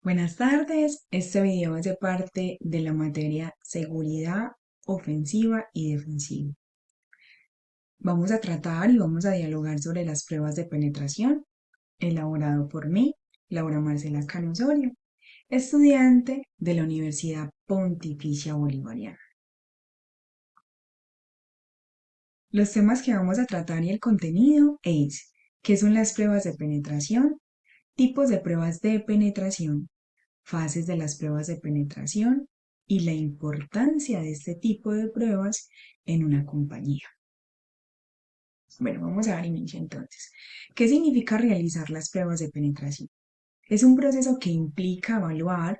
Buenas tardes, este video hace parte de la materia Seguridad Ofensiva y Defensiva. Vamos a tratar y vamos a dialogar sobre las pruebas de penetración, elaborado por mí, Laura Marcela Cano Osorio, estudiante de la Universidad Pontificia Bolivariana. Los temas que vamos a tratar y el contenido es: ¿qué son las pruebas de penetración? Tipos de pruebas de penetración, fases de las pruebas de penetración y la importancia de este tipo de pruebas en una compañía. Bueno, vamos a dar inicio entonces. ¿Qué significa realizar las pruebas de penetración? Es un proceso que implica evaluar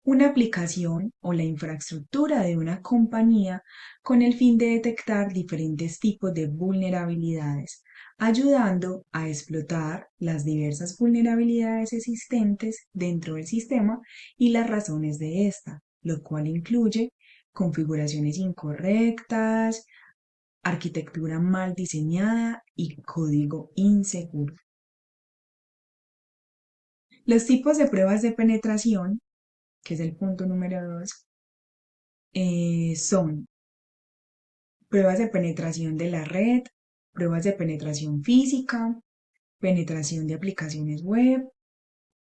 una aplicación o la infraestructura de una compañía con el fin de detectar diferentes tipos de vulnerabilidades, ayudando a explotar las diversas vulnerabilidades existentes dentro del sistema y las razones de esta, lo cual incluye configuraciones incorrectas, arquitectura mal diseñada y código inseguro. Los tipos de pruebas de penetración, que es el punto número 2, son pruebas de penetración de la red, pruebas de penetración física, penetración de aplicaciones web,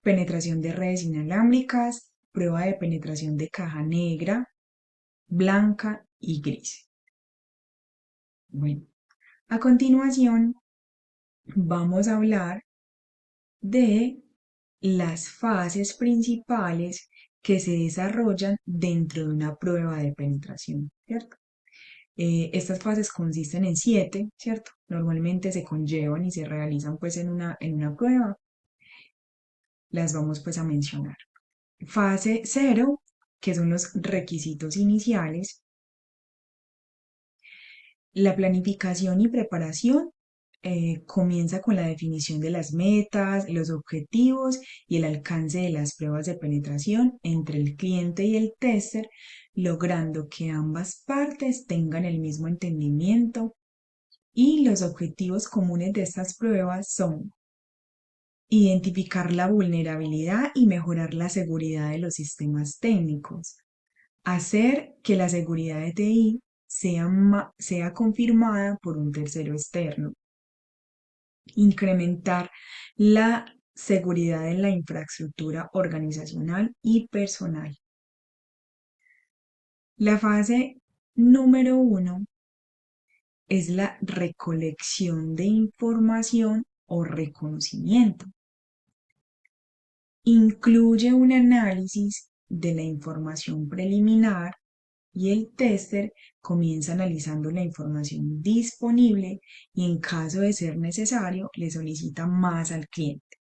penetración de redes inalámbricas, prueba de penetración de caja negra, blanca y gris. Bueno, a continuación vamos a hablar de las fases principales que se desarrollan dentro de una prueba de penetración, ¿cierto? Estas fases consisten en 7, ¿cierto? Normalmente se conllevan y se realizan pues en una prueba. Las vamos pues a mencionar. Fase 0, que son los requisitos iniciales. La planificación y preparación comienza con la definición de las metas, los objetivos y el alcance de las pruebas de penetración entre el cliente y el tester, logrando que ambas partes tengan el mismo entendimiento. Y los objetivos comunes de estas pruebas son identificar la vulnerabilidad y mejorar la seguridad de los sistemas técnicos, hacer que la seguridad de TI sea confirmada por un tercero externo, incrementar la seguridad en la infraestructura organizacional y personal. La fase número 1 es la recolección de información o reconocimiento. Incluye un análisis de la información preliminar y el tester comienza analizando la información disponible y en caso de ser necesario le solicita más al cliente.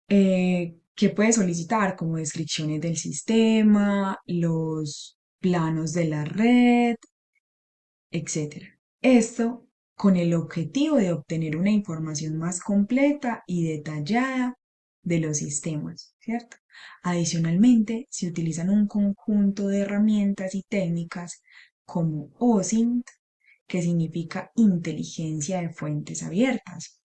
¿Qué puede solicitar? Como descripciones del sistema, los planos de la red, etcétera. Esto con el objetivo de obtener una información más completa y detallada de los sistemas, ¿cierto? Adicionalmente, se utilizan un conjunto de herramientas y técnicas como OSINT, que significa inteligencia de fuentes abiertas,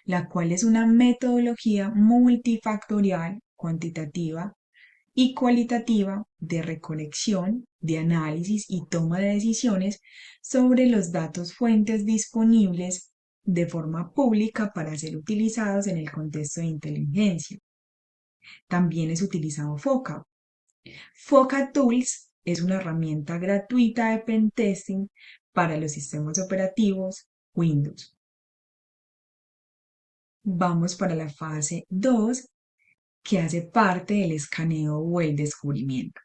la cual es una metodología multifactorial, cuantitativa y cualitativa de recolección, de análisis y toma de decisiones sobre los datos fuentes disponibles de forma pública para ser utilizados en el contexto de inteligencia. También es utilizado FOCA. FOCA Tools es una herramienta gratuita de pentesting para los sistemas operativos Windows. Vamos para la fase 2, que hace parte del escaneo o el descubrimiento.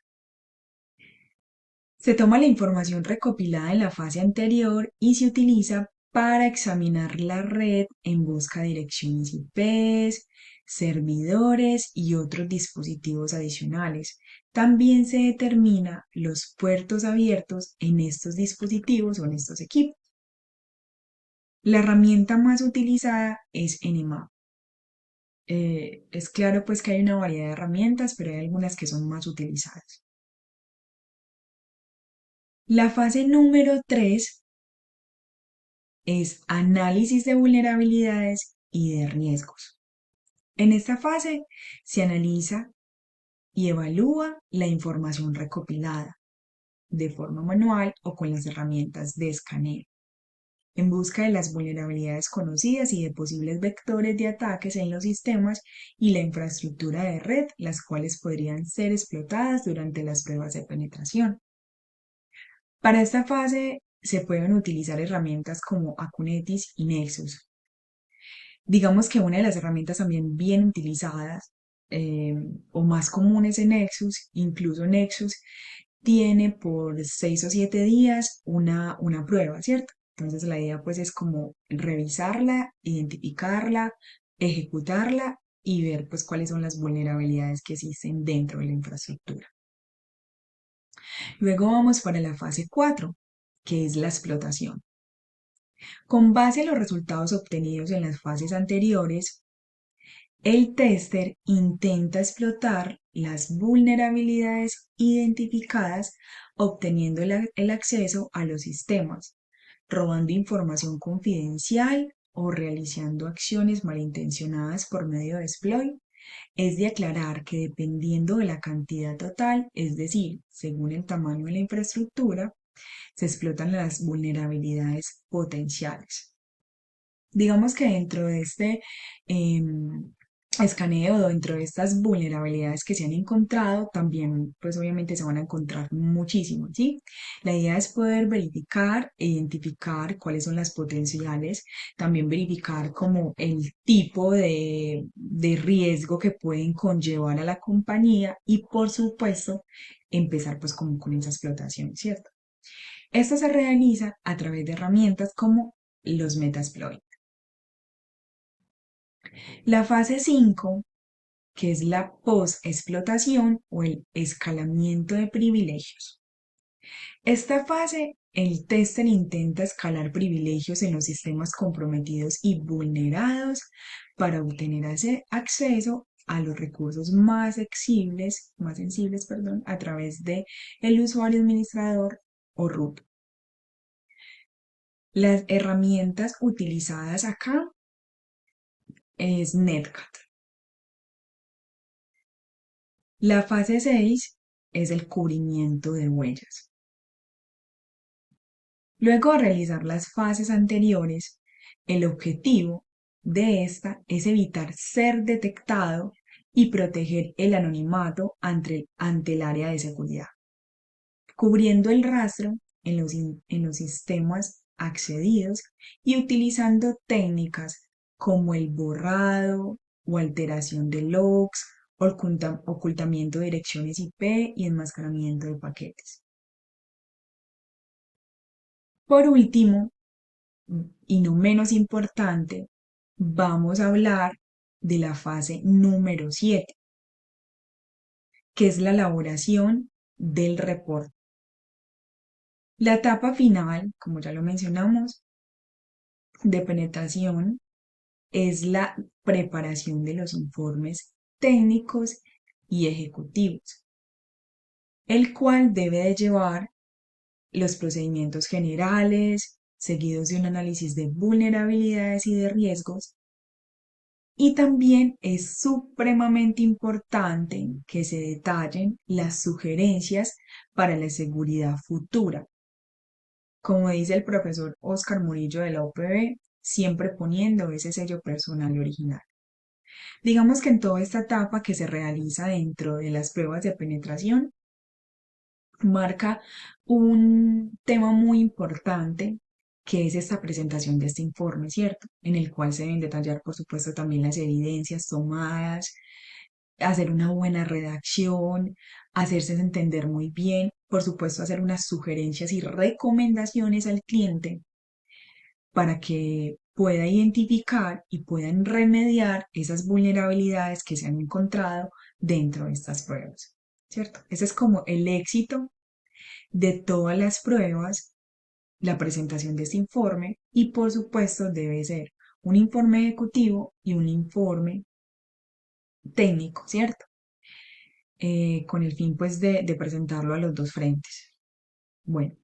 Se toma la información recopilada en la fase anterior y se utiliza para examinar la red en busca de direcciones IP, servidores y otros dispositivos adicionales. También se determina los puertos abiertos en estos dispositivos o en estos equipos. La herramienta más utilizada es Nmap. Es claro pues que hay una variedad de herramientas, pero hay algunas que son más utilizadas. La fase número 3 es análisis de vulnerabilidades y de riesgos. En esta fase se analiza y evalúa la información recopilada de forma manual o con las herramientas de escaneo, en busca de las vulnerabilidades conocidas y de posibles vectores de ataques en los sistemas y la infraestructura de red, las cuales podrían ser explotadas durante las pruebas de penetración. Para esta fase se pueden utilizar herramientas como Akunetis y Nexus. Digamos que una de las herramientas también bien utilizadas eh, o más comunes en Nexus, incluso Nexus, tiene por 6 o 7 días una prueba, ¿cierto? Entonces la idea pues es como revisarla, identificarla, ejecutarla y ver pues cuáles son las vulnerabilidades que existen dentro de la infraestructura. Luego vamos para la fase 4, que es la explotación. Con base en los resultados obtenidos en las fases anteriores, el tester intenta explotar las vulnerabilidades identificadas obteniendo el acceso a los sistemas, robando información confidencial o realizando acciones malintencionadas por medio de exploit. Es de aclarar que dependiendo de la cantidad total, es decir, según el tamaño de la infraestructura, se explotan las vulnerabilidades potenciales. Digamos que dentro de este escaneo, dentro de estas vulnerabilidades que se han encontrado, también pues obviamente se van a encontrar muchísimos, ¿sí? La idea es poder verificar e identificar cuáles son las potenciales, también verificar como el tipo de riesgo que pueden conllevar a la compañía y por supuesto empezar pues como con esa explotación, ¿cierto? Esto se realiza a través de herramientas como los Metasploit. La fase 5, que es la post-explotación o el escalamiento de privilegios. Esta fase, el tester intenta escalar privilegios en los sistemas comprometidos y vulnerados para obtener acceso a los recursos más sensibles, perdón, a través de el usuario administrador o root. Las herramientas utilizadas acá es Netcat. La fase 6 es el cubrimiento de huellas. Luego de realizar las fases anteriores, el objetivo de esta es evitar ser detectado y proteger el anonimato ante el área de seguridad, cubriendo el rastro en los sistemas accedidos y utilizando técnicas como el borrado o alteración de logs, ocultamiento de direcciones IP y enmascaramiento de paquetes. Por último, y no menos importante, vamos a hablar de la fase número 7, que es la elaboración del reporte. La etapa final, como ya lo mencionamos, de penetración es la preparación de los informes técnicos y ejecutivos, el cual debe de llevar los procedimientos generales, seguidos de un análisis de vulnerabilidades y de riesgos. Y también es supremamente importante que se detallen las sugerencias para la seguridad futura. Como dice el profesor Oscar Murillo de la UPB, siempre poniendo ese sello personal y original. Digamos que en toda esta etapa que se realiza dentro de las pruebas de penetración, marca un tema muy importante que es esta presentación de este informe, ¿cierto? En el cual se deben detallar, por supuesto, también las evidencias tomadas, hacer una buena redacción, hacerse entender muy bien, por supuesto, hacer unas sugerencias y recomendaciones al cliente para que pueda identificar y puedan remediar esas vulnerabilidades que se han encontrado dentro de estas pruebas, ¿cierto? Ese es como el éxito de todas las pruebas, la presentación de este informe y por supuesto debe ser un informe ejecutivo y un informe técnico, ¿cierto? Con el fin pues de presentarlo a los dos frentes. Bueno,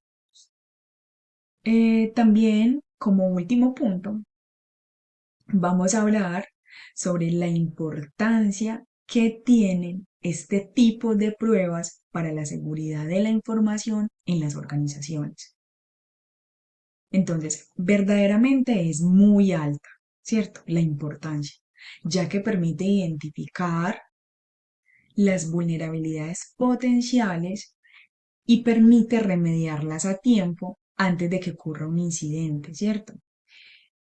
también como último punto, vamos a hablar sobre la importancia que tienen este tipo de pruebas para la seguridad de la información en las organizaciones. Entonces, verdaderamente es muy alta, ¿cierto? La importancia, ya que permite identificar las vulnerabilidades potenciales y permite remediarlas a tiempo antes de que ocurra un incidente, ¿cierto?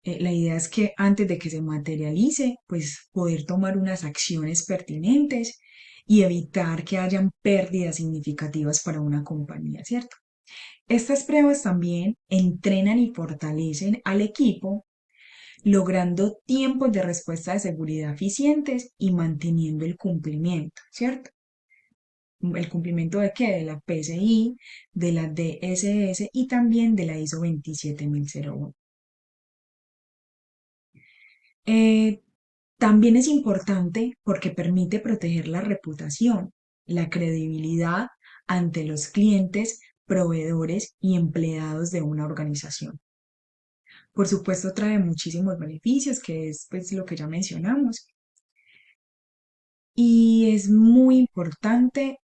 La idea es que antes de que se materialice, pues poder tomar unas acciones pertinentes y evitar que hayan pérdidas significativas para una compañía, ¿cierto? Estas pruebas también entrenan y fortalecen al equipo, logrando tiempos de respuesta de seguridad eficientes y manteniendo el cumplimiento, ¿cierto? ¿El cumplimiento de qué? De la PCI, de la DSS y también de la ISO 27001. Eh, También es importante porque permite proteger la reputación, la credibilidad ante los clientes, proveedores y empleados de una organización. Por supuesto, trae muchísimos beneficios, que es pues lo que ya mencionamos. Y es muy importante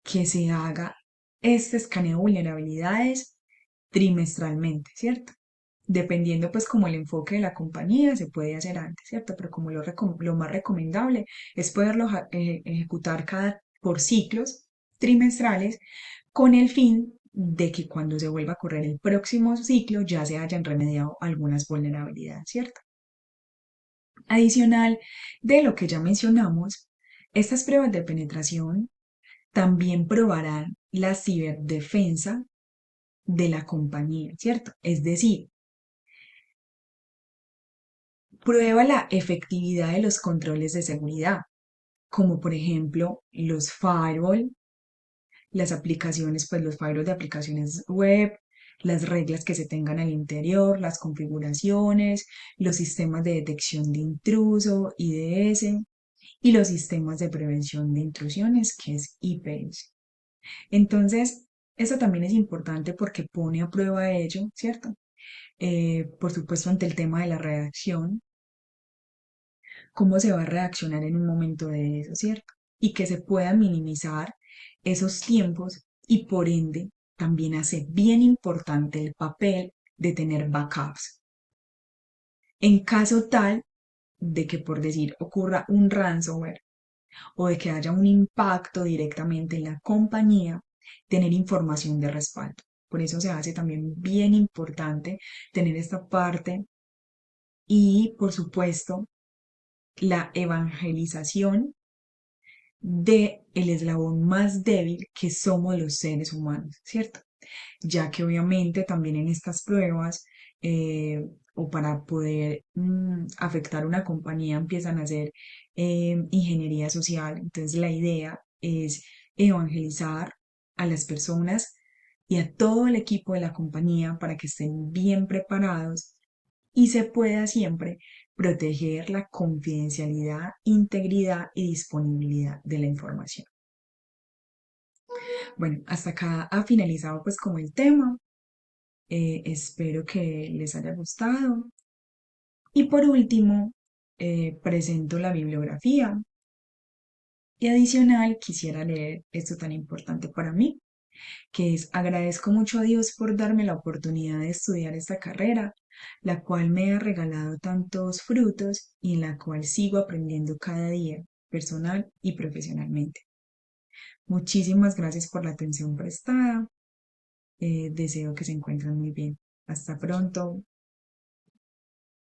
que se haga este escaneo de vulnerabilidades trimestralmente, ¿cierto? Dependiendo pues como el enfoque de la compañía, se puede hacer antes, ¿cierto? Pero como lo más recomendable es poderlo ejecutar por ciclos trimestrales con el fin de que cuando se vuelva a correr el próximo ciclo ya se hayan remediado algunas vulnerabilidades, ¿cierto? Adicional de lo que ya mencionamos, estas pruebas de penetración también probarán la ciberdefensa de la compañía, ¿cierto? Es decir, prueba la efectividad de los controles de seguridad, como por ejemplo los firewall, las aplicaciones, pues los firewall de aplicaciones web, las reglas que se tengan al interior, las configuraciones, los sistemas de detección de intruso, IDS, y los sistemas de prevención de intrusiones, que es IPS. Entonces, eso también es importante porque pone a prueba ello, ¿cierto? Por supuesto, ante el tema de la reacción, cómo se va a reaccionar en un momento de eso, ¿cierto? Y que se puedan minimizar esos tiempos y por ende también hace bien importante el papel de tener backups. En caso tal de que, por decir, ocurra un ransomware o de que haya un impacto directamente en la compañía, tener información de respaldo. Por eso se hace también bien importante tener esta parte y, por supuesto, la evangelización de el eslabón más débil que somos los seres humanos, ¿cierto? Ya que obviamente también en estas pruebas o para poder afectar una compañía empiezan a hacer ingeniería social. Entonces la idea es evangelizar a las personas y a todo el equipo de la compañía para que estén bien preparados y se pueda siempre proteger la confidencialidad, integridad y disponibilidad de la información. Bueno, hasta acá ha finalizado pues como el tema. Espero que les haya gustado. Y por último, presento la bibliografía. Y adicional, quisiera leer esto tan importante para mí, que es agradezco mucho a Dios por darme la oportunidad de estudiar esta carrera, la cual me ha regalado tantos frutos y en la cual sigo aprendiendo cada día, personal y profesionalmente. Muchísimas gracias por la atención prestada. Deseo que se encuentren muy bien. Hasta pronto.